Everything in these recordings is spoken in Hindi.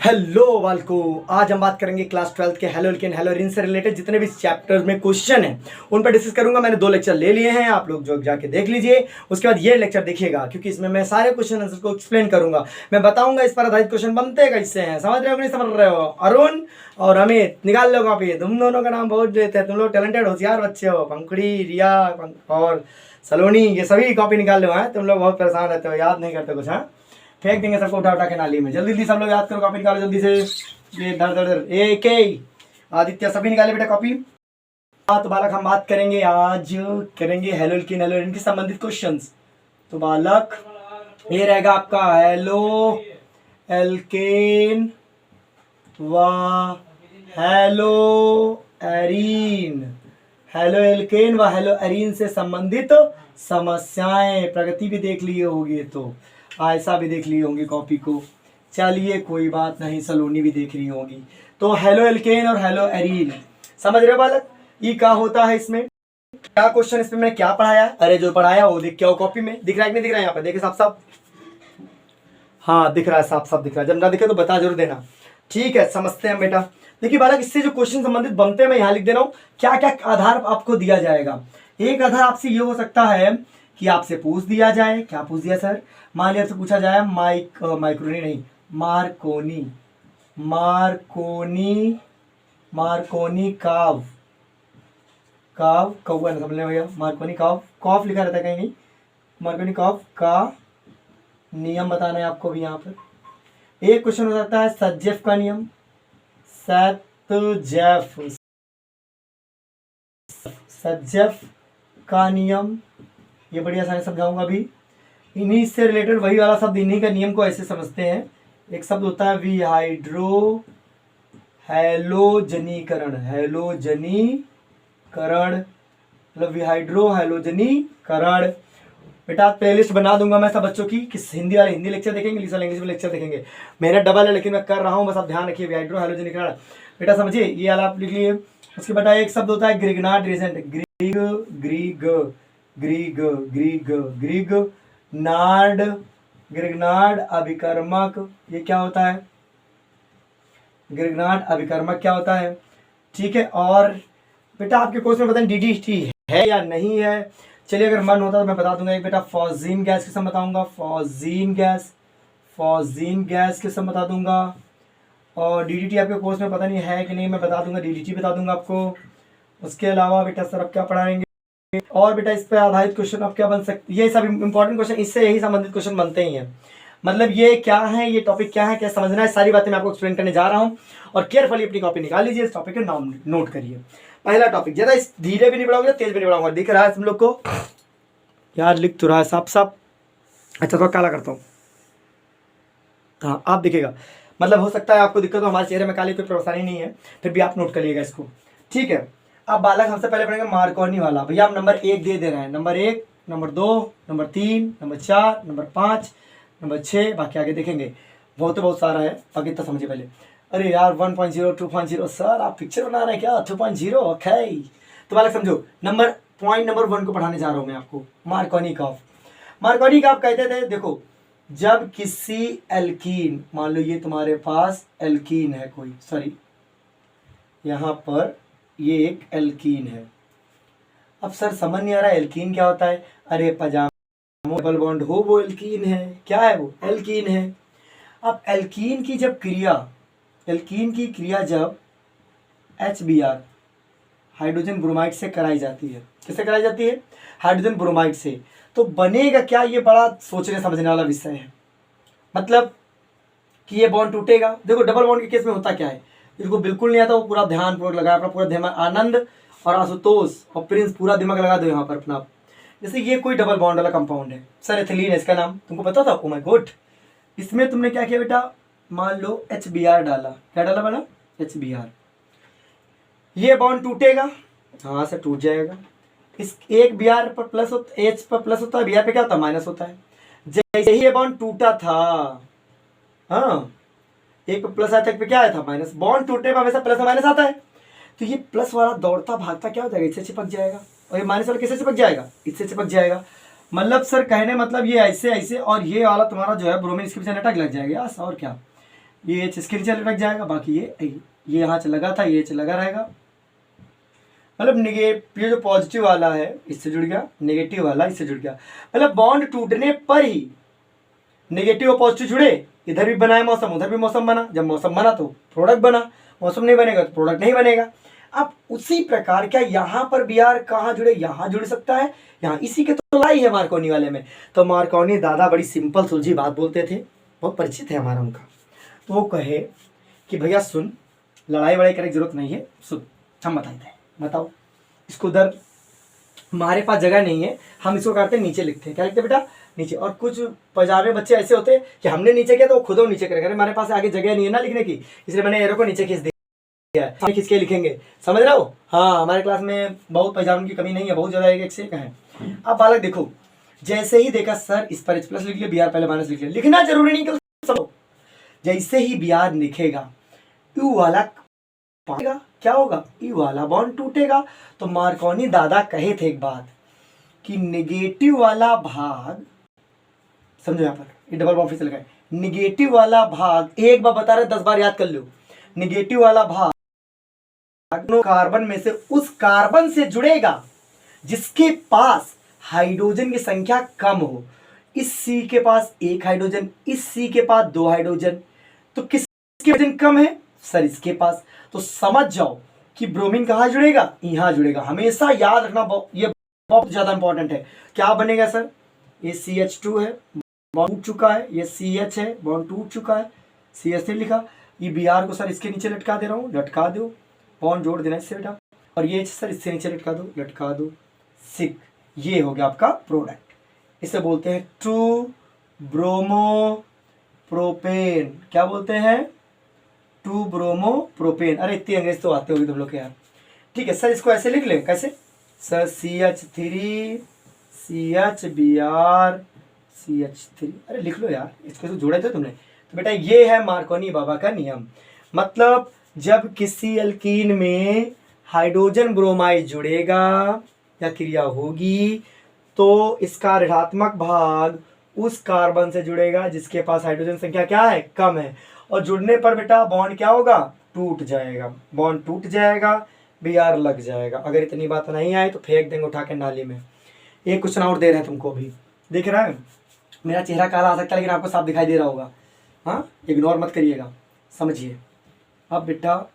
हेलो वालको, आज हम बात करेंगे क्लास 12 के हेलो एल्केन हेलो एरीन से रिलेटेड जितने भी चैप्टर्स में क्वेश्चन हैं उन पर डिस्कस करूंगा। मैंने 2 लेक्चर ले लिए हैं, आप लोग जो जाके देख लीजिए। उसके बाद ये लेक्चर देखिएगा क्योंकि इसमें मैं सारे क्वेश्चन आंसर को एक्सप्लेन करूंगा। मैं बताऊंगा इस पर आधारित क्वेश्चन बनते कैसे हैं, समझ रहे हो कि नहीं समझ रहे हो। अरुण और अमित निकाल लो कॉपी, तुम दोनों का नाम बहुत लेते हैं, तुम लोग टैलेंटेड होशियार बच्चे हो। पंखुड़ी, रिया और सलोनी, ये सभी कॉपी निकाल लो। तुम लोग बहुत परेशान रहते हो, याद नहीं करते कुछ। फेंक देंगे सबको उठा उठा के नाली में। जल्दी जल्दी सब लोग याद करो, कॉपी निकालो जल्दी से। ये धर धर धर एक आदित्य सभी निकाले बेटा कॉपी। तो बालक हम बात करेंगे, आज करेंगे हेलो एल्केन हेलो एरीन के संबंधित क्वेश्चंस। तो बालक ये रहेगा आपका हेलो एल्केन व हेलो एरीन। हेलो एल्केन व हेलो एरीन से संबंधित समस्याएं, प्रगति भी देख लिए होगी, तो आयशा भी देख ली होंगी कॉपी को। चलिए कोई बात नहीं, सलोनी भी देख रही होंगी। तो हेलो एल्केन और हेलो एरीन समझ रहे हो बालक, ये क्या होता है, इसमें क्या क्वेश्चन, इसमें मैंने क्या पढ़ाया। अरे जो पढ़ाया वो देख के आओ कॉपी में। दिख रहा है कि नहीं दिख रहा है, यहाँ पे देखिए साफ साफ। हाँ दिख रहा है, साफ साफ दिख रहा है। जब ना दिखे तो बता जरूर देना, ठीक है। समझते हैं बेटा। देखिए बालक, इससे जो क्वेश्चन संबंधित बनते हैं मैं यहाँ लिख दे रहा हूँ। क्या क्या आधार आपको दिया जाएगा। एक आधार आपसे ये हो सकता है कि आपसे पूछ दिया जाए, क्या पूछ दिया सर, मान लिया आपसे पूछा जाए माइक्रोनी नहीं, मार्कोनी मार्कोनी मार्कोनी काव कौआ ना समझ भैया। मार्कोनी काव, कॉफ लिखा रहता है कहीं नहीं। मार्कोनी काव का नियम बताना है आपको भी यहाँ पर। एक क्वेश्चन हो सकता है सज्जेफ का नियम, सज्जेफ का नियम, ये बड़ी आसानी समझाऊंगा अभी। इन्हीं से रिलेटेड वही वाला शब्द, इन्हीं का नियम को ऐसे समझते हैं। एक शब्द होता है विहाइड्रो हैलोजनीकरण, मतलब विहाइड्रो हैलोजनीकरण। बेटा प्लेलिस्ट बना दूंगा मैं सब बच्चों की, किस हिंदी वाले हिंदी लेक्चर देखेंगे, इंग्लिश वाले इंग्लिश लेक्चर देखेंगे। मेरा डबल है लेकिन मैं कर रहा हूँ, बस आप ध्यान रखिए। विहाइड्रो हैलोजनीकरण बेटा समझिए, ये वाला आप लिख लिए। उसके बेटा एक शब्द होता है ग्रिग्नार्ड रीजेंट, ग्रिग्नार्ड अभिकर्मक। ये क्या होता है, ग्रिग्नार्ड अभिकर्मक क्या होता है, ठीक है। और बेटा आपके कोर्स में बताएं डीडीटी है या नहीं है। चलिए अगर मन होता तो मैं बता दूंगा। एक बेटा फॉजीन गैस के सब बताऊंगा, फॉजीन गैस के सब बता दूंगा। और डीडीटी आपके कोर्स में पता नहीं है कि नहीं, मैं बता दूंगा, डीडीटी बता दूंगा आपको। उसके अलावा बेटा सर आप क्या पढ़ाएंगे, और बेटा इस पे आधारित क्वेश्चन आप क्या बन सकते, ये सब इंपॉर्टेंट क्वेश्चन, इससे यही संबंधित क्वेश्चन बनते ही हैं। मतलब ये क्या है, ये टॉपिक क्या है, क्या समझना है, सारी बातें मैं आपको एक्सप्लेन करने जा रहा हूँ। और केयरफुली अपनी कॉपी निकाल लीजिए, इस टॉपिक का नाम नोट करिए। पहला टॉपिक, ज्यादा धीरे भी नहीं पढ़ाऊंगा, तेज भी नहीं पढ़ाऊंगा। दिख रहा है तुम लोग को यार, लिख तो रहा है साफ साफ। अच्छा तो काला करता हूँ, हाँ आप दिखेगा। मतलब हो सकता है आपको दिक्कत हो, हमारे चेहरे में काली कोई परेशानी नहीं है, फिर भी आप नोट करिएगा इसको, ठीक है। अब बालक हमसे पहले पढ़ेंगे मार्कोनी वाला। भैया आप नंबर 1 दे रहे हैं, number 1, number 2, number 3, number 4, number 5, number 6, बाकी आगे देखेंगे। बहुत सारा है, बाकी इतना समझिए पहले। अरे यार 1.0 2.0 सर आप पिक्चर बना रहे हैं क्या, 2.0 ओके। तो बालक समझो, पॉइंट नंबर 1 को पढ़ाने जा रहा हूँ मैं आपको। मार्कोनी काफ कहते थे, देखो जब किसी एल्कीन, मान लो ये तुम्हारे पास एल्कीन है कोई, सॉरी यहाँ पर ये एक एल्कीन है। अब सर समझ नहीं आ रहा एल्कीन क्या होता है। अरे पजामा डबल बॉन्ड हो वो एल्कीन है, क्या है वो एल्कीन है। अब एल्कीन की क्रिया जब HBr हाइड्रोजन ब्रोमाइड से कराई जाती है, किससे कराई जाती है, हाइड्रोजन ब्रोमाइड से, तो बनेगा क्या, ये बड़ा सोचने समझने वाला विषय है। मतलब कि ये बॉन्ड टूटेगा। देखो डबल बॉन्ड के केस में होता क्या है, इसको बिल्कुल नहीं आता, वो पूरा ध्यान पूर्वक लगाया, अपना पूरा ध्यान, आनंद और आशुतोष और प्रिंस पूरा दिमाग लगा दो यहाँ पर अपना। जैसे ये कोई डबल बॉन्ड वाला कंपाउंड है सर, एथिलीन है इसका नाम, तुमको पता था, ओ माय गॉड। इसमें तुमने क्या किया बेटा, मान लो HBr डाला, क्या डाला बेटा, HBr। ये बॉन्ड टूटेगा, हाँ सर टूट जाएगा। इस एक Br पर प्लस होता, H पर प्लस होता है, Br पे क्या होता है, माइनस होता है। जैसे ही ये बॉन्ड टूटा था, हाँ एक पे प्लस आया था, एक पे क्या आया था, माइनस। बॉन्ड टूटने पर हमेशा प्लस माइनस आता है, तो ये प्लस वाला दौड़ता भागता क्या हो जाएगा, इससे चिपक जाएगा। और ये माइनस वाला किससे चिपक जाएगा, इससे चिपक जाएगा। मतलब सर कहने मतलब ये ऐसे ऐसे, और ये वाला तुम्हारा जो है ब्रोमीन इसके पीछे अटक लग जाएगा, और क्या। ये एच इसके नीचे लग जाएगा, बाकी ये यहाँ से लगा था, ये एच लगा रहेगा। मतलब ये जो पॉजिटिव वाला है इससे जुड़ गया, नेगेटिव वाला इससे जुड़ गया। मतलब बॉन्ड टूटने पर ही नेगेटिव और पॉजिटिव जुड़े, इधर भी बनाया मौसम, उधर भी मौसम बना। जब मौसम बना तो प्रोडक्ट बना, मौसम नहीं बनेगा तो प्रोडक्ट नहीं बनेगा। अब उसी प्रकार क्या यहाँ पर बी आर कहाँ जुड़े, यहाँ जुड़ सकता है, यहाँ इसी के तो लाई है मार्कोनी वाले में। तो मार्कोनी दादा बड़ी सिंपल सुलझी बात बोलते थे, बहुत परिचित है हमारा उनका। तो वो कहे कि भैया सुन, लड़ाई वड़ाई करने की जरूरत नहीं है, सुन हम बताते हैं, बताओ इसको उधर, हमारे पास जगह नहीं है, हम इसको करते नीचे लिखते हैं। क्या लिखते बेटा, नीचे। और कुछ पजामे बच्चे ऐसे होते हैं कि हमने नीचे किया तो वो खुद वो नीचे करेगा, हमारे पास आगे जगह नहीं है ना लिखने की, इसलिए मैंने एरो को नीचे खींच दिया है, खींच के लिखेंगे, समझ रहे हो। हाँ, हमारे क्लास में बहुत पजामे की कमी नहीं है, बहुत ज़्यादा एक से एक है। अब बालक देखो, जैसे ही देखा सर इस पर एच प्लस लिख लिया, बी आर पहले माइनस लिख लिया, लिखना जरूरी नहीं कि जैसे ही बी आर लिखेगा यू वाला पाएगा, क्या होगा, यू वाला बॉन्ड टूटेगा। तो मार्कोनी दादा कहे थे एक बात कि नेगेटिव वाला भाग, समझो यहाँ पर ये डबल बॉन्ड फिर से लगाए, नेगेटिव वाला भाग, एक बार बता रहे 10 बार याद कर लो, नेगेटिव वाला भाग कार्बन में से उस कार्बन से जुड़ेगा जिसके पास हाइड्रोजन की संख्या कम हो। इस सी के पास 1 हाइड्रोजन, इस सी के पास 2 हाइड्रोजन, तो किसके वजन कम है सर, इसके पास। तो समझ जाओ कि ब्रोमीन कहाँ जुड़ेगा, यहाँ जुड़ेगा। हमेशा याद रखना, ये बहुत ज्यादा इंपॉर्टेंट है। क्या बनेगा सर, ये CH2 है, बॉन्ड टूट चुका है, ये CH है, बॉन्ड टूट चुका है, CH3 लिखा, ये Br को सर इसके नीचे लटका दे रहा हूँ, लटका दो, बॉन्ड जोड़ देना इससे बेटा, और ये सर इससे नीचे लटका दो, लटका दो, सिक। ये हो गया आपका प्रोडक्ट। इसे बोलते हैं टू ब्रोमो प्रोपेन। क्या बोलते हैं, टू ब्रोमो प्रोपेन। अरे इतनी अंग्रेजी तो आते होगी तुम लोग के यार। ठीक है सर, इसको ऐसे लिख ले, कैसे सर, CH3 CHBr CH3, अरे लिख लो यार, इसको तो जोड़ा था तुमने। तो बेटा ये है मार्कोनी बाबा का नियम। मतलब जब किसी अल्कीन में हाइड्रोजन ब्रोमाइड जुड़ेगा या क्रिया होगी तो इसका ऋणात्मक भाग उस कार्बन से जुड़ेगा जिसके पास हाइड्रोजन संख्या क्या है, कम है। और जुड़ने पर बेटा बॉन्ड क्या होगा, टूट जाएगा, बॉन्ड टूट जाएगा, Br लग जाएगा। अगर इतनी बात नहीं आए तो फेंक देंगे उठा के नाली में। एक क्वेश्चन और दे रहे हैं तुमको अभी, देख रहा है, मेरा चेहरा काला आ सकता है लेकिन आपको साफ दिखाई दे रहा होगा, हाँ इग्नोर मत करिएगा, समझिए। अब बेटा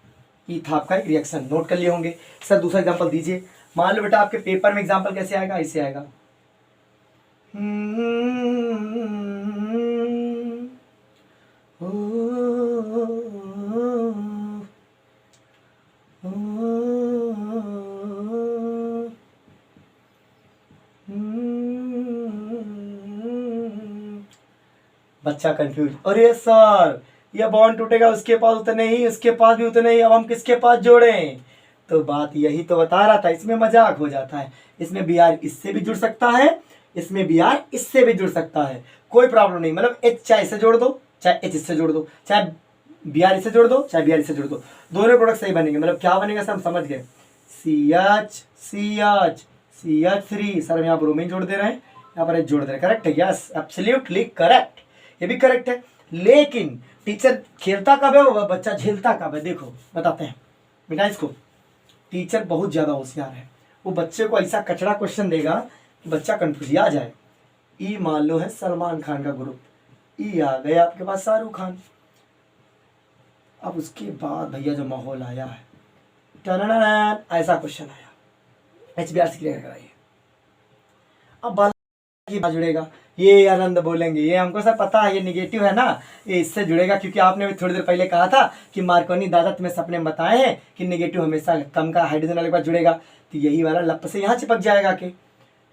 ये था आपका एक रिएक्शन, नोट कर लिए होंगे। सर दूसरा एग्जांपल दीजिए। मान लो बेटा आपके पेपर में एग्जांपल कैसे आएगा, ऐसे आएगा, बच्चा कंफ्यूज, अरे सर ये बॉन्ड टूटेगा, उसके पास उतने ही, उसके पास भी उतने ही, अब हम किसके पास जोड़ें। तो बात यही तो बता रहा था, इसमें मजाक हो जाता है। इसमें Br इससे भी जुड़ सकता है, इसमें Br इससे भी जुड़ सकता है, कोई प्रॉब्लम नहीं। मतलब H चाहे इससे जोड़ दो, चाहे H इससे जोड़ दो, चाहे Br इससे जोड़ दो, चाहे Br इससे जोड़ दो, दोनों प्रोडक्ट सही बनेंगे। मतलब क्या बनेगा सर, हम समझ गए, CH CH CH3, सर हम यहाँ ब्रोमीन जोड़ दे रहे हैं, यहाँ पर H जोड़ दे रहे हैं, करेक्ट है, यस एब्सोल्युटली करेक्ट, ये भी करेक्ट है। लेकिन टीचर खेलता कब है, वो बच्चा झेलता कब है, देखो बताते हैं बेटा। इसको टीचर बहुत ज़्यादा होशियार है, वो बच्चे को ऐसा कचड़ा क्वेश्चन देगा कि बच्चा कंफ्यूज आ जाए। ई मान लो है सलमान खान का ग्रुप, ई आ गया आपके पास शाहरुख खान। अब उसके बाद भैया जो माहौल आया है, ऐसा क्वेश्चन आया, HBr से क्लियर कराइए। अब बात जुड़ेगा, ये आनंद बोलेंगे, ये हमको सर पता है, ये निगेटिव है ना, ये इससे जुड़ेगा, क्योंकि आपने भी थोड़ी देर पहले कहा था कि मार्कोनी दादा तुम्हें सपने में बताए हैं कि निगेटिव हमेशा कम का हाइड्रोजन वाले के पास जुड़ेगा, तो यही वाला लप से यहाँ चिपक जाएगा के।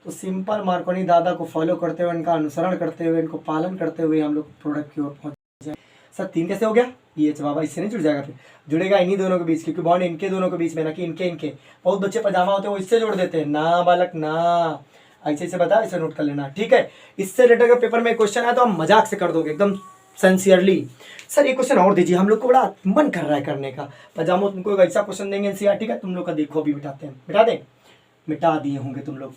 तो सिंपल मार्कोनी दादा को फॉलो करते हुए, इनका अनुसरण करते हुए, इनको पालन करते हुए हम लोग प्रोडक्ट की ओर पहुँच जाए। सर 3 कैसे हो गया, ये बाबा इससे नहीं जुड़ जाएगा, फिर जुड़ेगा इन्हीं दोनों के बीच, क्योंकि बॉन्ड इनके दोनों के बीच में ना कि इनके। बहुत बच्चे पजामा होते हैं वो इससे जोड़ देते हैं, ना बालक ना, ऐसे बता, इसे नोट कर लेना, ठीक है। इससे रिलेटेड अगर पेपर में क्वेश्चन आया तो हम मजाक से कर दोगे एकदम सिंसियरली, सर ये क्वेश्चन और दीजिए, हम लोग को बड़ा मन कर रहा है करने का। पजामो तुमको ऐसा क्वेश्चन देंगे NCERT का, तुम लोग का देखो अभी मिटाते हैं, मिटा दें, मिटा दिए होंगे तुम लोग,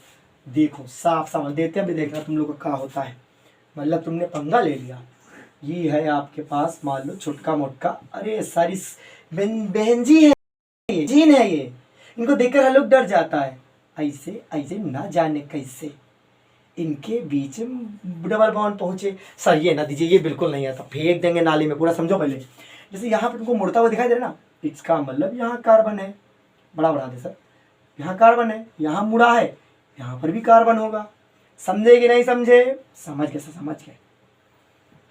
देखो साफ सवाल देते हैं, अभी देखना तुम लोग का क्या होता है। मतलब तुमने पंगा ले लिया, ये है आपके पास मान लो छोटका मोटका, अरे सारी बहन जी है, जीन है ये, इनको देखकर हर लोग डर जाता है। ऐसे ऐसे ना जाने कैसे इनके बीच में डबल बॉन्ड पहुंचे। सर ये ना दीजिए, ये बिल्कुल नहीं आता, फेंक देंगे नाली में पूरा, समझो पहले। जैसे यहाँ पर तुमको मुड़ता हुआ दिखाई दे रहा है ना, इसका मतलब यहाँ कार्बन है, बड़ा बढ़ा दे सर, यहाँ कार्बन है, यहाँ मुड़ा है, यहाँ पर भी कार्बन होगा। समझे कि नहीं समझे? समझ गए सर, समझ गए।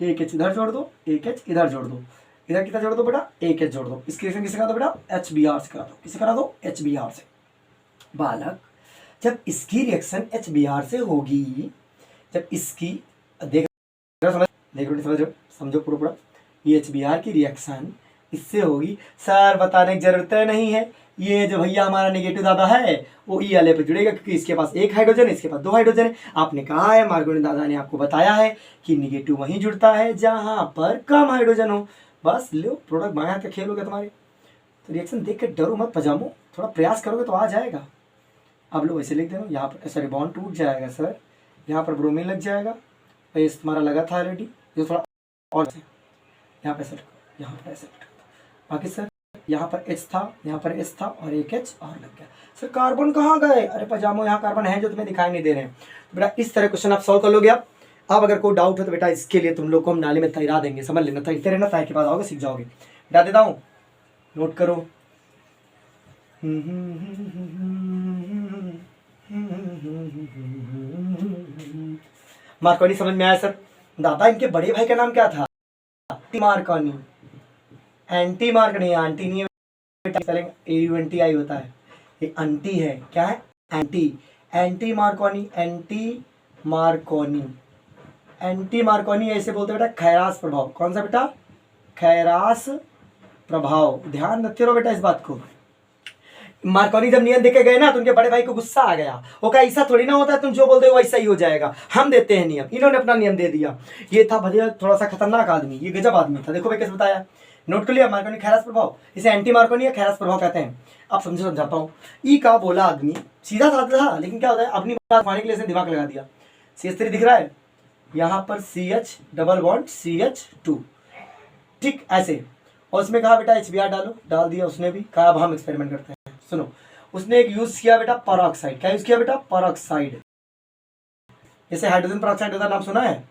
एक एच इधर जोड़ दो, एक एच इधर जोड़ दो, इधर कितना जोड़ दो बेटा, एक एच जोड़ दो। इसकी रिएक्शन किससे करा दो बेटा, HBr से करा दो। किससे करा दो, HBr से। बालक जब इसकी रिएक्शन HBr से होगी, जब इसकी देख समझ देख समझो, समझो पूरा, ये HBr की रिएक्शन इससे होगी। सर बताने की जरूरत नहीं है, ये जो भैया हमारा नेगेटिव दादा है वो ई वाले पे जुड़ेगा, क्योंकि इसके पास एक हाइड्रोजन है, इसके पास 2 हाइड्रोजन है। आपने कहा है, मार्कोनी दादा ने आपको बताया है कि नेगेटिव वहीं जुड़ता है जहां पर कम हाइड्रोजन हो। बस लो, प्रोडक्ट बाया के खेल हो गया तुम्हारे। तो रिएक्शन देख के डरो मत, पजामो, थोड़ा प्रयास करोगे तो आ जाएगा। अब लो ऐसे लिख देना, यहाँ पर सॉरी बॉन्ड टूट जाएगा सर, यहाँ पर ब्रोमीन लग जाएगा, ये तुम्हारा लगा था ऑलरेडी, जो थोड़ा और यहाँ पे सर, यहाँ पर ऐसे बाकी सर यहाँ पर H था, यहाँ पर H था और एक H और लग गया। सर कार्बन कहाँ गए? अरे पजामो, यहाँ कार्बन है जो तुम्हें दिखाई नहीं दे रहे हैं। तो बेटा इस तरह क्वेश्चन आप सॉल्व कर लोगे। अब अगर कोई डाउट है तो बेटा इसके लिए तुम लोग को हम नाली में तैरा देंगे, समझ लेना, तैरते रहना, तैर के बाद आओगे सीख जाओगे। बता देता हूँ, नोट करो। मार्कोनी समझ में आया सर? दादा इनके बड़े भाई का नाम क्या था? मार्कोनी। एंटी मार्क नहीं, आंटी नहीं है, AUNTI होता है, ये अंटी है। क्या है? Anti. Anti Markovnikov, anti Markovnikov, anti Markovnikov ऐसे बोलते हैं बेटा, खैरास प्रभाव। कौन सा बेटा? खैरास प्रभाव। ध्यान रखते रहो बेटा इस बात को। मार्कोनी जब नियम देके गए ना तो उनके बड़े भाई को गुस्सा आ गया, वो कहा ऐसा थोड़ी ना होता है, तुम जो बोलते हो वैसा ही हो जाएगा, हम देते हैं नियम। इन्होंने अपना नियम दे दिया। ये था भैया थोड़ा सा खतरनाक आदमी, ये गजब आदमी था। देखो भाई कैसे बताया, नोट कर लिया। मार्कोनी खैरास प्रभाव, इसे एंटी मार्कोनी या खैरास प्रभाव कहते हैं। अब समझो, समझाता हूँ। ई का बोला आदमी सीधा साधा था, लेकिन क्या होता है, अपनी बात मानने के लिए इसने दिमाग लगा दिया। CH3 दिख रहा है, यहाँ पर CH डबल बॉन्ड CH2, ठीक ऐसे, और उसमें कहा बेटा HBr डालो, डाल दिया उसने भी। कहा अब हम एक्सपेरिमेंट करते हैं। सुनो, उसने एक यूज किया बेटा परऑक्साइड। क्या यूज किया बेटा? परऑक्साइड। जैसे हाइड्रोजन परऑक्साइड होता, नाम सुना है?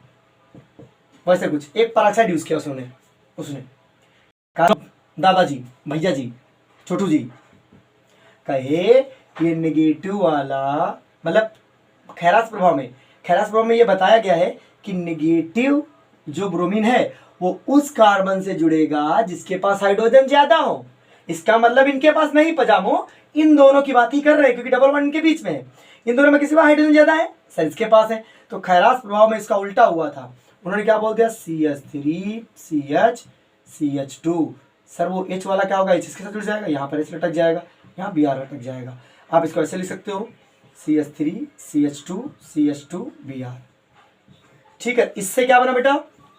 वैसे कुछ एक परऑक्साइड यूज किया उसने कहा दादाजी, भैया जी, छोटू जी, कहे ये नेगेटिव वाला, मतलब खैरास प्रभाव में ये बताया गया है कि नेगेटिव जो ब्रोमीन है वो उस कार्बन से जुड़ेगा जिसके पास हाइड्रोजन ज्यादा हो। इसका मतलब इनके पास नहीं पजामो, इन दोनों की बात ही कर रहे हैं, क्योंकि डबल बॉन्ड इनके बीच में है। इन दोनों में किसी का हाइड्रोजन ज्यादा है सर, इसके पास है। तो खैरास प्रभाव में इसका उल्टा हुआ था, उन्होंने क्या बोल दिया, CH3 CH CH2। सर वो H वाला क्या होगा, H इसके साथ जुड़ जाएगा, यहाँ पर H लटक जाएगा, यहाँ Br लटक जाएगा। आप इसको ऐसे लिख सकते हो, CH3 CH2 CH2 Br। ठीक है, इससे क्या बना बेटा,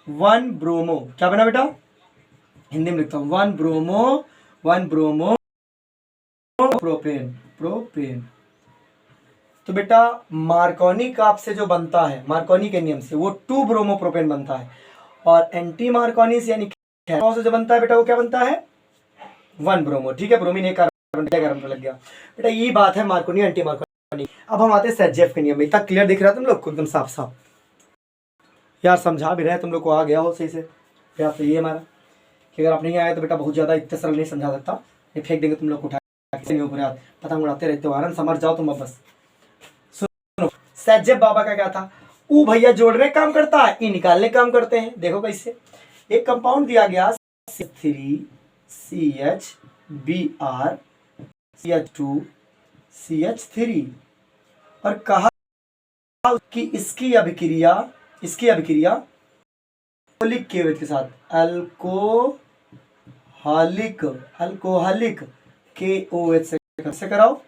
1 ब्रोमो। क्या बना बेटा? हिंदी में लिखता हूँ, 1 ब्रोमो प्रोपेन। तो बेटा मार्कोनी काप से जो बनता है, मार्कोनी के नियम से, वो 2 ब्रोमो प्रोपेन बनता है। और एंटी मार्कोनी से यानी से जो बनता है बेटा, वो क्या बनता है, 1 ब्रोमो। ठीक है, ब्रोमीन एक कार्बन लग गया बेटा। ये बात है मार्कोनी एंटी मार्कोनी। अब हम आते हैं सेजेफ के नियम में। इतना क्लियर दिख रहा है तुम लोग को, एकदम साफ साफ यार, समझा भी रहे तुम लोग को, आ गया हो सही से। प्यार तो ये हमारा कि अगर आप नहीं आए तो बेटा बहुत ज़्यादा इतने सरल नहीं समझा सकता, ये फेंक देंगे तुम लोग को उठा के ऊपर, यार पतंग उड़ाते रहते हो, आनंद समझ जाओ तुम। अब बस सुनो, सेजेफ बाबा का क्या था, वो भैया जोड़ने काम करता है, ई निकालने काम करते हैं। देखो कैसे, एक कंपाउंड दिया गया CH3 CH Br CH2 CH3, और कहा कि इसकी अभिक्रिया अल्कोहलिक केवच के साथ, अल्कोहलिक KOH से कराओ,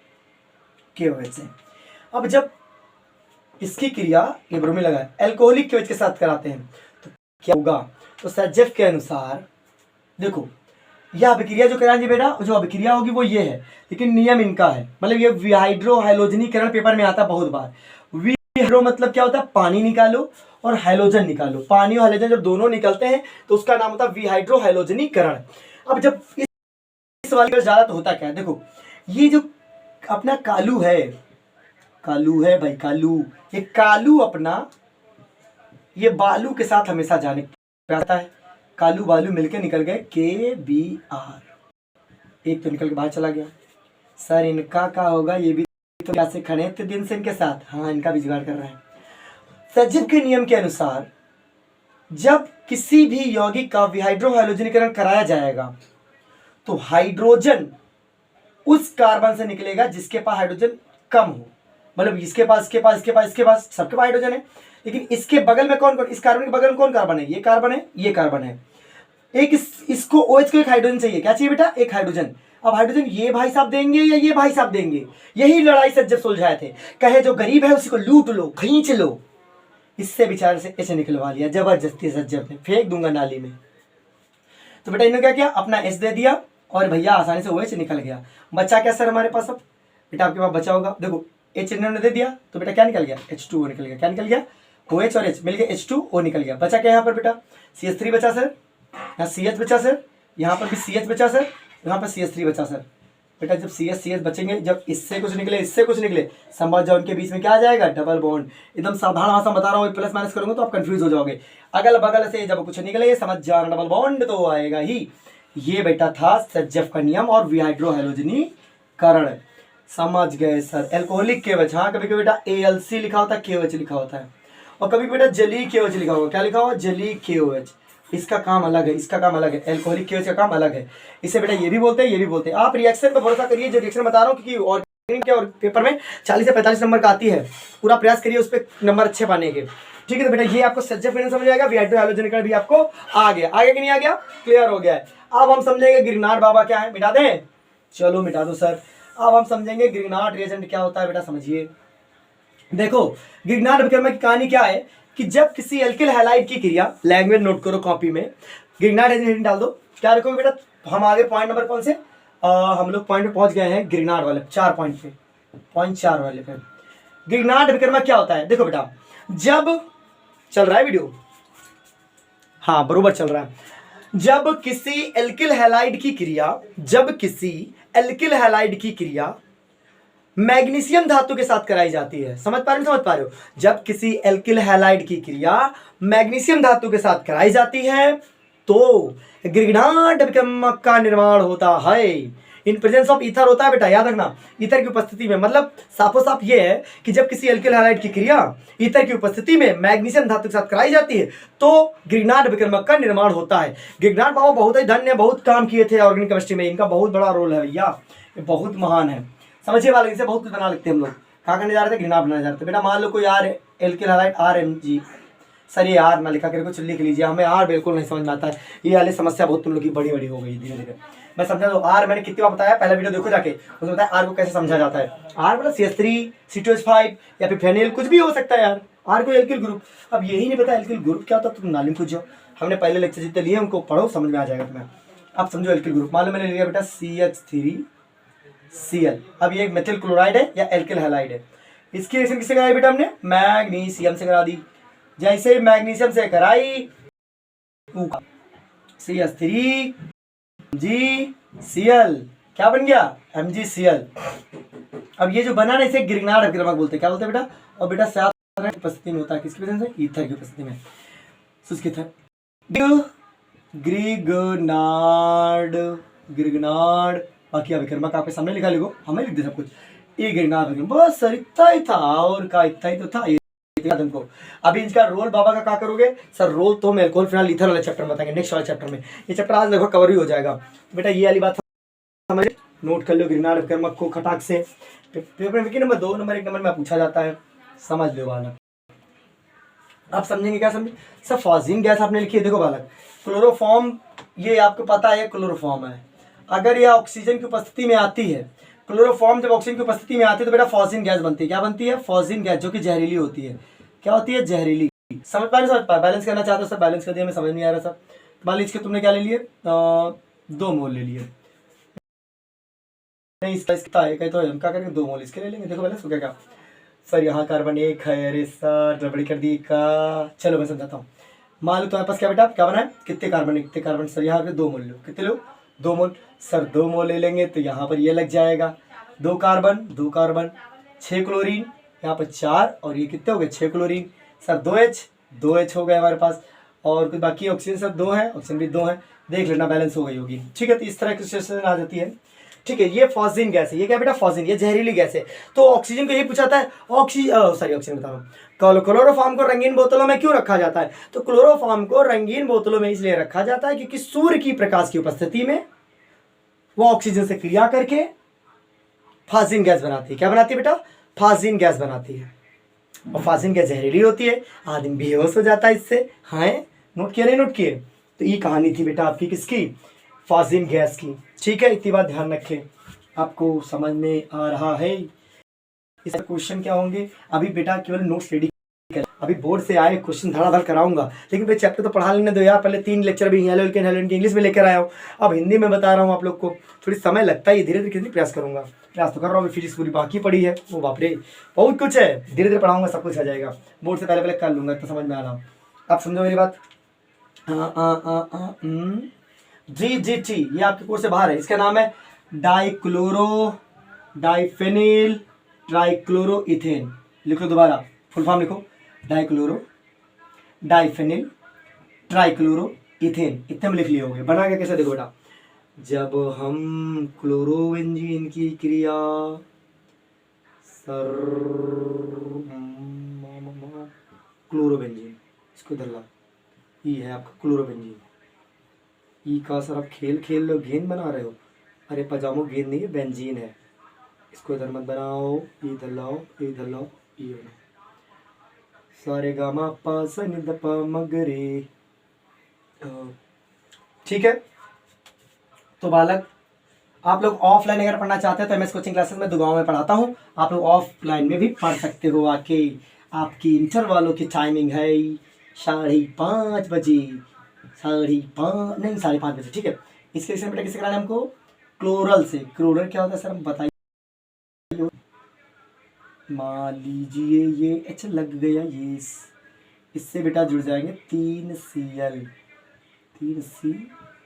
KOH से। अब जब इसकी क्रिया, ये ब्रोमीन लगा है, अल्कोहलिक केवच के साथ कराते हैं तो क्या होगा, तो सेजेफ के अनुसार देखो, यह अभिक्रिया जो कराएंगे बेटा, जो अभिक्रिया होगी वो ये है, लेकिन नियम इनका है, मतलब ये विहाइड्रो हाइलोजनीकरण पेपर में आता है बहुत बार। हाइड्रो मतलब क्या होता है, पानी निकालो और हैलोजन निकालो। पानी और हैलोजन जब दोनों निकलते हैं तो उसका नाम होता है विहाइड्रो हैलोजनीकरण। अब जब इस वाले ज्यादा तो होता क्या है, देखो ये जो अपना कालू है, कालू है भाई, कालू, ये कालू अपना ये बालू के साथ हमेशा जाने आता है। कालू बालू मिलके निकल गए KBr, एक तो निकल के बाहर चला गया। सर इनका क्या होगा, ये भी तो कैसे खड़े थे दिन से इनके साथ, हाँ इनका भी जुगाड़ कर रहे हैं। सज्जन के नियम के अनुसार जब किसी भी यौगिक का विहाइड्रो हैलोजनीकरण कराया जाएगा तो हाइड्रोजन उस कार्बन से निकलेगा जिसके पास हाइड्रोजन कम हो। मतलब इसके पास, इसके पास, इसके पास, इसके पास, सबके पास हाइड्रोजन है, लेकिन इसके बगल में कौन कौन, इस कार्बन के बगल में कौन कार्बन है, ये कार्बन है, ये कार्बन है। एक इसको OH को एक हाइड्रोजन चाहिए, क्या चाहिए बेटा, एक हाइड्रोजन। अब हाइड्रोजन ये भाई साहब देंगे या ये भाई साहब देंगे, यही लड़ाई सज्जन सुलझाए थे। कहे जो गरीब है उसी को लूट लो, खींच लो। इससे बेचारे से ऐसे निकलवा लिया जबरदस्ती सज्जन ने, फेंक दूंगा नाली में। तो बेटा इन्होंने क्या किया, अपना S दे दिया और भैया आसानी से OH निकल गया। बचा क्या सर हमारे पास, अब बेटा आपके पास बचा होगा, देखो H इन्होंने दे दिया तो बेटा क्या निकल गया, H2O निकल गया। क्या निकल गया, OH और H मिल गया, H2O निकल गया। बचा क्या यहाँ पर बेटा, CH3 बचा सर, यहाँ CH बचा सर, यहाँ पर भी CH बचा सर, यहाँ पर CH3 बचा सर। बेटा जब CH बचेंगे, जब इससे कुछ निकले इससे कुछ निकले, समझ जाओ उनके बीच में क्या आ जाएगा, डबल बॉन्ड। एकदम साधारण भाषा बता रहा हूँ, प्लस माइनस करूंगा तो आप कंफ्यूज हो जाओगे। अगल बगल से जब कुछ निकले समझ जाओ डबल बॉन्ड तो आएगा ही। ये बेटा था सज्जफ का नियम और विहाइड्रो हैलोजनीकरण। समझ गए सर। एल्कोहलिक KOH, हाँ कभी कभी बेटा ALC लिखा होता है, KOH लिखा होता है, और कभी बेटा जलीय KOH लिखा होगा। क्या लिखा हुआ, जलीय KOH। इसका काम अलग है, इसका काम अलग है, एल्कोहलिक KOH का काम अलग है। इसे बेटा ये भी बोलते हैं, ये भी बोलते हैं। आप रिएक्शन पर भरोसा करिए, जो रिएक्शन बता रहा हूँ, क्योंकि ऑर्गेनिक के और पेपर में 40 से 45 नंबर का आती है, पूरा प्रयास करिए उस पर नंबर अच्छे पाने के। ठीक है, तो बेटा ये आपको सज्जफ का समझ आएगा, विहाइड्रो हैलोजनीकरण भी आपको आ गया, आगे कि नहीं आ गया, क्लियर हो गया है। अब हम समझेंगे गिरनाट बाबा क्या है, मिटा दें, चलो मिटा दो सर। अब हम समझेंगे गिरनाट रिएजेंट क्या होता है बेटा, समझिए। देखो गिरनाट विक्रम की कहानी क्या है कि जब किसी एल्किल हैलाइड की क्रिया, लैंग्वेज नोट करो कॉपी में, गिरनाट रिएजेंट डाल दो। क्या रखोगे बेटा, हम आगे पॉइंट नंबर कौन से, हम लोग पॉइंट पे पहुंच गए हैं गिरनाट वाले 4 पॉइंट पे, पॉइंट 4 वाले पे। गिरनाट विक्रम क्या होता है, देखो बेटा जब चल रहा है वीडियो, हाँ बरोबर चल रहा है। जब किसी एल्किल हैलाइड की क्रिया, जब किसी एल्किल हैलाइड की क्रिया मैग्नीशियम धातु के साथ कराई जाती है, समझ पा रहे हो, समझ पा रहे हो। जब किसी एल्किल हैलाइड की क्रिया मैग्नीशियम धातु के साथ कराई जाती है तो गिरनाट विक्रम का निर्माण होता है। इन प्रेजेंस ऑफ ईथर होता है बेटा, याद रखना, ईथर की उपस्थिति में। मतलब साफो साफ ये है कि जब किसी एल्किल हैलाइड की क्रिया ईथर की उपस्थिति में मैग्नीशियम धातु के साथ कराई जाती है तो गिरनाट विक्रम का निर्माण होता है। गिरनाट बाबा बहुत ही धन्य, बहुत काम किए थे ऑर्गेनिक केमिस्ट्री में, इनका बहुत बड़ा रोल है भैया, ये बहुत महान है, समझिए वाले, इनसे बहुत कुछ बना लेते हैं हम लोग। कहाँ करने जा रहे थे, गिरनाट बनाने जा रहे थे। बेटा मान लो कोई एल्किल हैलाइड RMG, सर ये R ना लिखा करके कुछ लिख लीजिए, हमें R बिल्कुल नहीं समझ में आता है। ये वाली समस्या बहुत तुम लोग की बड़ी बड़ी हो गई धीरे धीरे। मैं समझा दो R मैंने कितनी बार बताया, पहला वीडियो देखो जाके, उसमें बताया R को कैसे समझा जाता है। R मतलब CH3 C2H5 या फिर फेनिल, कुछ भी हो सकता है यार। R को एल्किल ग्रुप, अब यही नहीं पता एल्किल ग्रुप क्या होता, तुम नाली में पूछ जाओ, हमने पहले लेक्चर जितने लिए उनको पढ़ो, समझ में आ जाएगा तुम्हें। अब समझो एल्किल ग्रुप, मान लो मैंने लिया बेटा CH3Cl। अब ये एक मेथिल क्लोराइड है या एल्किल हैलाइड है, इसकी रिएक्शन किससे कराई बेटा हमने, मैग्नीशियम से करा दी। जैसे मैग्नीशियम से कराई CH3GCl, क्या बन गया, MgCl। अब ये जो बना ना इसे गिरनाट विक्रमक बोलते हैं, क्या बोलते हैं बेटा। और बेटा साथ की उपस्थिति में होता है, किसकी वजह से, ईथर की उपस्थिति में, गिरनाट। बाकी विक्रमक आपके सामने लिखा, लिखो, हमें लिख दे सब कुछ, ये गिरनाट विक्रम, बस सर इतना ही था, और का इतना ही तो था ये तुमको। अभी इसका रोल बाबा का क्या करोगे सर, रोल तो हम एल्कोहल फिनाइल ईथर वाले चैप्टर में बताएंगे, नेक्स्ट वाले चैप्टर में। ये चैप्टर आज लगभग कवर ही हो जाएगा बेटा, ये वाली बात समझ नोट कर लो। गिरनाट विक्रमक को खटाक से पेपर में नंबर 2 नंबर 1 नंबर में पूछा जाता है, समझ लो बालक। आप समझेंगे क्या, समझे सर। फॉस्फीन गैस आपने लिखी है, देखो बालक, क्लोरोफॉर्म, ये आपको पता है क्लोरोफॉर्म है। अगर यह ऑक्सीजन की उपस्थिति में आती है, क्लोरोफॉर्म जब ऑक्सीजन की उपस्थिति में आती है तो बेटा फॉस्फीन गैस बनती है। क्या बनती है, फॉस्फीन गैस, जो कि जहरीली होती है। क्या होती है, जहरीली। समझ पा रहे, समझ पा, बैलेंस करना चाहते हो सर, बैलेंस कर दिया, मैं समझ नहीं आ रहा सर। मान लीजिए तुमने क्या ले लिए, 2 मोल ले लिए, नहीं इसका तो हम क्या करेंगे, 2 मोल इसके ले लेंगे। देखो बैलेंस हो गया क्या, सर यहाँ कार्बन 1 है, अरे सर गड़बड़ी कर दी का। चलो मैं समझाता हूँ। मान लो तुम्हारे पास क्या बेटा, क्या बना है, कितने कार्बन, कितने कार्बन सर, यहाँ पे 2 मोल लो, कितने लो, 2 मोल सर, 2 मोल ले लेंगे तो यहाँ पर ये लग जाएगा 2 कार्बन, 2 कार्बन, 6 क्लोरीन, यहाँ पर 4 और ये कितने हो गए 6 क्लोरीन सर, 2H हो गए हमारे पास, और कुछ बाकी ऑक्सीजन सर 2 है, ऑक्सीजन भी 2 है, देख लेना बैलेंस हो गई होगी। ठीक है, तो इस तरह की सिचुएशन आ जाती है। ठीक है, ये फॉस्फिन गैस है, ये क्या बेटा फॉस्फिन, ये जहरीली गैस है। तो ऑक्सीजन को ये पूछाता है ऑक्सीजन बता रहा हूँ, क्लोरोफॉर्म को रंगीन बोतलों में क्यों रखा जाता है, तो क्लोरोफॉर्म को रंगीन बोतलों में इसलिए रखा जाता है क्योंकि सूर्य की प्रकाश की उपस्थिति में वो ऑक्सीजन से क्रिया करके फॉस्फिन गैस बनाती है। क्या बनाती है बेटा, फॉस्फिन गैस बनाती है, और फॉस्फिन गैस जहरीली होती है, आदमी बेहोश हो जाता है इससे। हाँ, नोट किया नहीं नोट किए, तो ये कहानी थी बेटा आपकी किसकी, फॉस्फिन गैस की। ठीक है, इतनी बात ध्यान रखें, आपको समझ में आ रहा है। इस क्वेश्चन क्या होंगे, अभी बेटा केवल नोट्स रेडी कर, अभी बोर्ड से आए क्वेश्चन धड़ाधड़ कराऊंगा, लेकिन भाई चैप्टर तो पढ़ा लेने दो यार, पहले 3 लेक्चर भी हेलो के इंग्लिश में लेकर आया हूँ, अब हिंदी में बता रहा हूँ आप लोग को, थोड़ी समय लगता है, धीरे धीरे प्रयास करूंगा, प्रयास तो कर रहा हूँ, फिजिक्स पूरी बाकी पड़ी है, वो बाप रे बहुत कुछ है, धीरे धीरे पढ़ाऊंगा, सब कुछ आ जाएगा, बोर्ड से पहले कर लूंगा, तो समझ में आ रहा। आप समझो मेरी बात। GGT ये आपके कोर्स से बाहर है, इसका नाम है डाइफेनिल ट्राइक्लोरोइथेन। लिख लो दोबारा, फुल फॉर्म लिखो, डाइफेनिल ट्राइक्लोरोइथेन, इतने में लिख लिए होंगे। बना के कैसे देखो बेटा, जब हम क्लोरोबेंजीन की क्रिया क्लोरोबेंजीन, इसको इधर ला, ये है आपका क्लोरोबेंजीन, ई का सर आप खेल लो, गेंद बना रहे हो, अरे पजामो गेंद नहीं है, बेंजीन है, इसको इधर मत बनाओ, इधर लाओ, इधर लाओ, ये बनाओ, सारे गामा पा सा नि ध प म ग रे। ठीक है, तो बालक आप लोग ऑफलाइन अगर पढ़ना चाहते हैं तो एमएस कोचिंग क्लासेस में दुगांव में पढ़ाता हूँ, आप लोग ऑफलाइन में भी पढ़ सकते हो आके। आपकी इंटर वालों की टाइमिंग है 5:30 बजे, 5:30 नहीं 5:30 बजे। ठीक है, इसके लिए बेटा किसे कराना है हमको, क्लोरल से। क्लोरल क्या होता है सर, हम बताइए। मान लीजिए ये एच लग गया, ये इससे बेटा जुड़ जाएंगे 3Cl,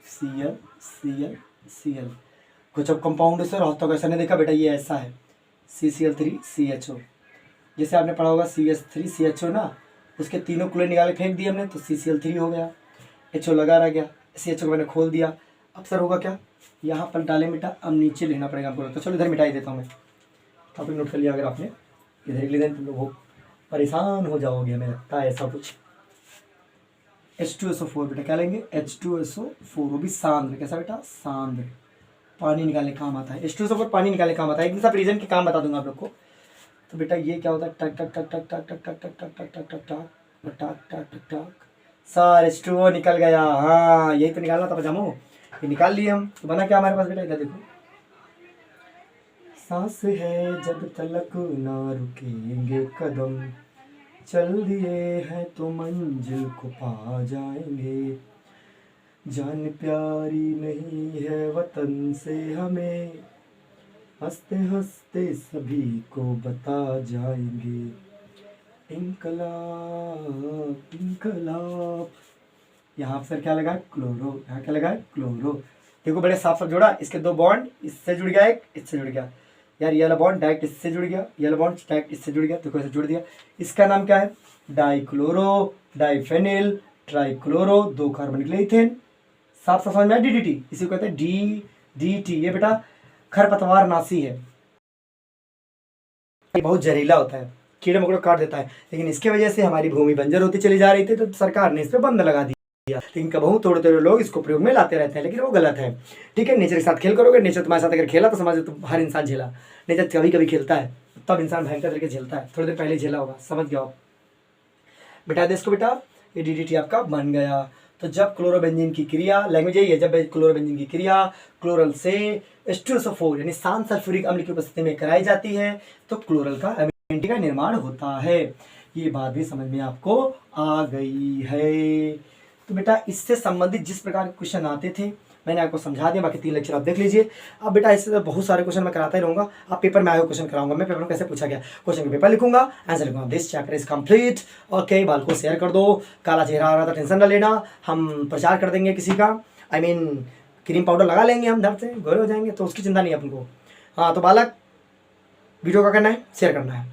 3Cl कुछ अब कंपाउंड सर हाथों का ऐसा नहीं देखा बेटा, ये ऐसा है CCl3CHO, जैसे आपने पढ़ा होगा CH3CHO ना, उसके तीनों क्लोरीन निकाले फेंक दिए हमने, तो CCl3 हो गया, HO लगा रह गया, CHO को मैंने खोल दिया। अब सर होगा क्या, यहाँ पर डाले बेटा, अब नीचे लिखना पड़ेगा हमको, तो चलो इधर मिटाई देता हूँ मैं, टॉपिक नोट कर लिया अगर आपने, इधर लिख दें तुम लोग हो परेशान हो जाओगे, हमें लगता है ऐसा कुछ। H2SO4 बेटा क्या लेंगे, H2SO4, वो भी सांद्र, कैसा बेटा सांद्र, पानी निकालने काम आता है, H2SO4 पानी निकालने काम आता है। एक दिन सब रीजन के काम बता दूंगा आप लोग को। तो बेटा ये क्या होता है, टक टक टक टक टक टक टक टक टक टक टक टक टक टक टक टक, सर H2O निकल गया। हाँ यही तो निकालना था पजामो, ये निकाल लिए हम। तो बना क्या हमारे पास बेटा, इधर देखो, सांस है जब तलक ना रुकेंगे कदम, चल दिए हैं तो मंजिल को पा जाएंगे, जान प्यारी नहीं है वतन से हमें, हंसते हंसते सभी को बता जाएंगे, इनकलाब इनकलाब। यहाँ पर सर क्या लगा, क्लोरो, यहाँ क्या लगा क्लोरो। देखो बड़े साफ साफ जोड़ा, इसके 2 बॉन्ड, इससे जुड़ गया, एक इससे जुड़ गया यार, ये वाला बॉन्ड डायरेक्ट इससे जुड़ गया, ये वाला बॉन्ड डायरेक्ट इससे जुड़ गया, तो कैसे जुड़ दिया। इसका नाम क्या है, डाइक्लोरो डाइफेनिल ट्राइक्लोरो, 2 कार्बन निकले इथेन, साफ साफ समझ में, DDT, इसी को कहते हैं DDT। ये बेटा खरपतवार नाशी है, ये बहुत जहरीला होता है, कीड़े मकोड़े काट देता है, लेकिन इसके वजह से हमारी भूमि बंजर होती चली जा रही थी, तो सरकार ने इस पर बंद लगा दिया। लेकिन कबहू थोड़े थोड़े लोग इसको प्रयोग में लाते रहते हैं, लेकिन वो गलत है। ठीक है, नेचर के साथ खेल करोगे, नेचर तुम्हारे साथ अगर खेला तो समझ तो हर इंसान झेला, नेचर कभी कभी खेलता है तब इंसान भयंकर तरीके झेलता है, थोड़ी देर पहले झेला होगा, समझ गया आप। बेटा दे इसको बेटा, ये DDT आपका बन गया। तो जब क्लोरोबेंजीन की क्रिया, लैंग्वेज यही है, जब क्लोरोबेंजीन की क्रिया क्लोरल से H2SO4 यानी शांत सल्फ्यूरिक अम्ल की उपस्थिति में कराई जाती है, तो क्लोरल का एमिनिटी का निर्माण होता है। ये बात भी समझ में आपको आ गई है। तो बेटा इससे संबंधित जिस प्रकार के क्वेश्चन आते थे मैंने आपको समझा दिया, बाकी 3 लेक्चर आप देख लीजिए। अब बेटा इससे बहुत सारे क्वेश्चन मैं कराता ही रहूँगा, आप पेपर में आए हुए क्वेश्चन कराऊंगा, मैं पेपर में कैसे पूछा गया क्वेश्चन का पेपर लिखूंगा, आंसर लिखूंगा। This chapter is complete. Okay, बाल को शेयर कर दो, काला चेहरा आ रहा था टेंशन ना लेना, हम प्रचार कर देंगे किसी का, आई मीन क्रीम पाउडर लगा लेंगे हम, धर से गोरे हो जाएंगे, तो उसकी चिंता नहीं है अपन को। हाँ तो बालक वीडियो का करना है, शेयर करना है।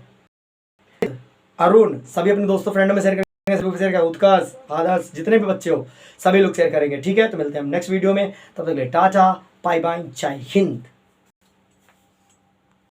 अरुण सभी अपने दोस्तों फ्रेंडों में शेयर करेंगे, उत्कर्ष आदर्श जितने भी बच्चे हो सभी लोग शेयर करेंगे, ठीक है। तो मिलते हैं हम नेक्स्ट वीडियो में, तब तक के लिए टाटा बाय बाय, जय हिंद।